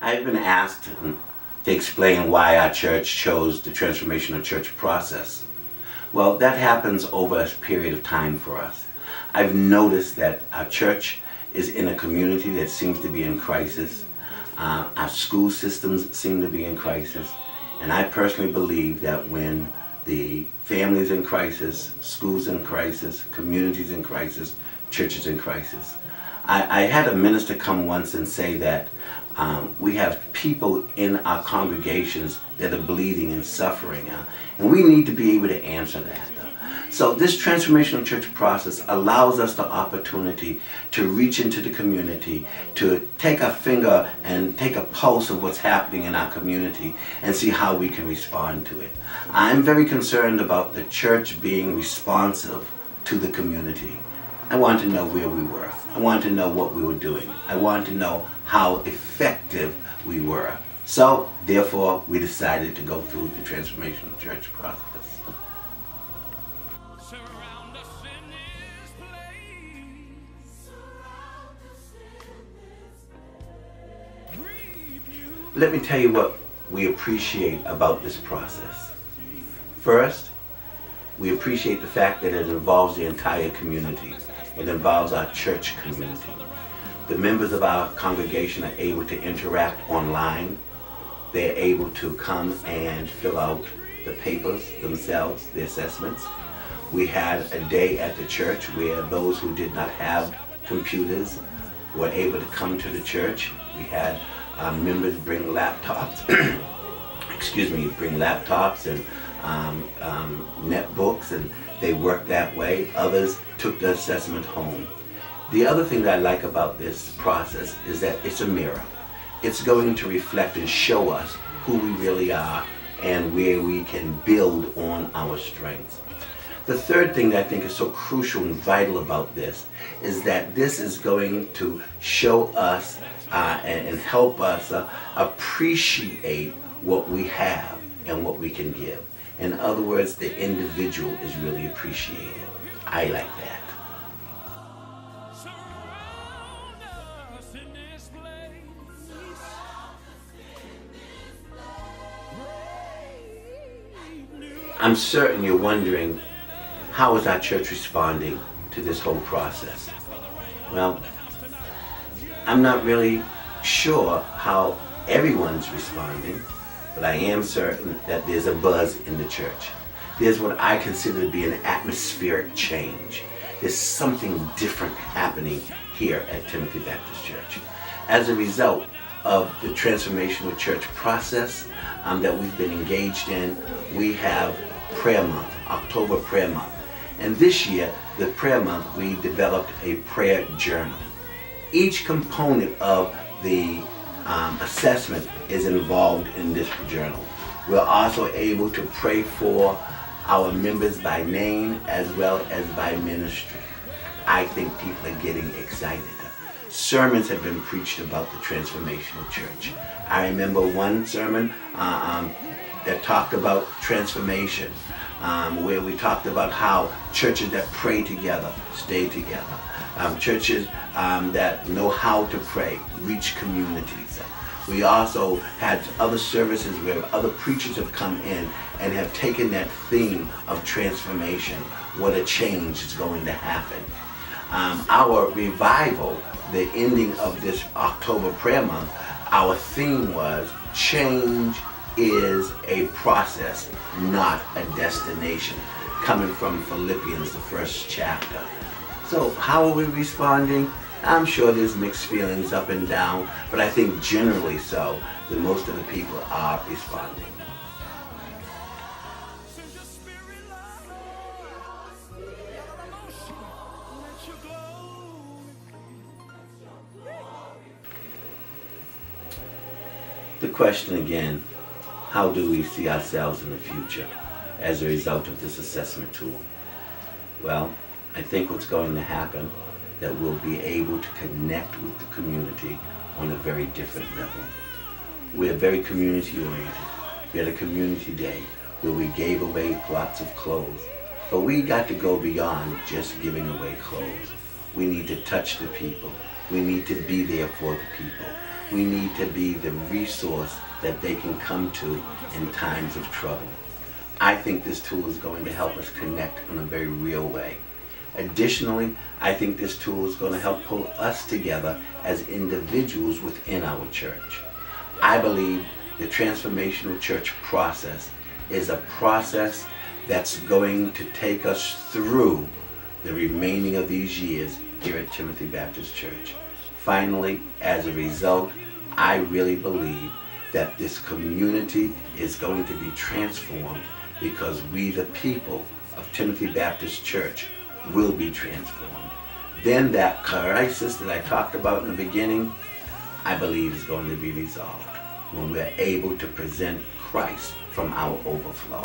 I've been asked to explain why our church chose the transformational church process. Well, that happens over a period of time for us. I've noticed that our church is in a community that seems to be in crisis. Our school systems seem to be in crisis. And I personally believe that when the family's in crisis, schools in crisis, communities in crisis, churches in crisis. I had a minister come once and say that we have people in our congregations that are bleeding and suffering, and we need to be able to answer that. So this transformational church process allows us the opportunity to reach into the community, to take a finger and take a pulse of what's happening in our community and see how we can respond to it. I'm very concerned about the church being responsive to the community. I want to know where we were. I want to know what we were doing. I want to know how effective we were. So, therefore, we decided to go through the transformational church process. Let me tell you what we appreciate about this process. First, we appreciate the fact that it involves the entire community. It involves our church community. The members of our congregation are able to interact online. They're able to come and fill out the papers themselves, the assessments. We had a day at the church where those who did not have computers were able to come to the church. We had members bring laptops, bring laptops and netbooks, and they worked that way. Others took the assessment home. The other thing that I like about this process is that it's a mirror. It's going to reflect and show us who we really are and where we can build on our strengths. The third thing that I think is so crucial and vital about this is that this is going to show us and help us appreciate what we have and what we can give. In other words, the individual is really appreciated. I like that. I'm certain you're wondering, how is our church responding to this whole process? Well, I'm not really sure how everyone's responding, but I am certain that there's a buzz in the church. There's what I consider to be an atmospheric change. There's something different happening here at Timothy Baptist Church. As a result of the transformational church process that we've been engaged in, we have prayer month, October prayer month. And this year, the prayer month, we developed a prayer journal. Each component of the assessment is involved in this journal. We're also able to pray for our members by name as well as by ministry. I think people are getting excited. Sermons have been preached about the transformational church. I remember one sermon that talked about transformation, where we talked about how churches that pray together stay together. Churches that know how to pray reach communities. We also had other services where other preachers have come in and have taken that theme of transformation, what a change is going to happen. Our revival, the ending of this October prayer month, our theme was change is a process, not a destination, coming from Philippians, the first chapter. So how are we responding? I'm sure there's mixed feelings up and down, but I think generally so, that most of the people are responding. The question again, how do we see ourselves in the future as a result of this assessment tool? Well, I think what's going to happen that we'll be able to connect with the community on a very different level. We're very community oriented. We had a community day where we gave away lots of clothes, but we got to go beyond just giving away clothes. We need to touch the people. We need to be there for the people. we need to be the resource that they can come to in times of trouble. I think this tool is going to help us connect in a very real way. Additionally, I think this tool is going to help pull us together as individuals within our church. I believe the transformational church process is a process that's going to take us through the remaining of these years here at Timothy Baptist Church. Finally, as a result, I really believe that this community is going to be transformed because we, the people of Timothy Baptist Church, will be transformed. Then that crisis that I talked about in the beginning, I believe is going to be resolved when we're able to present Christ from our overflow.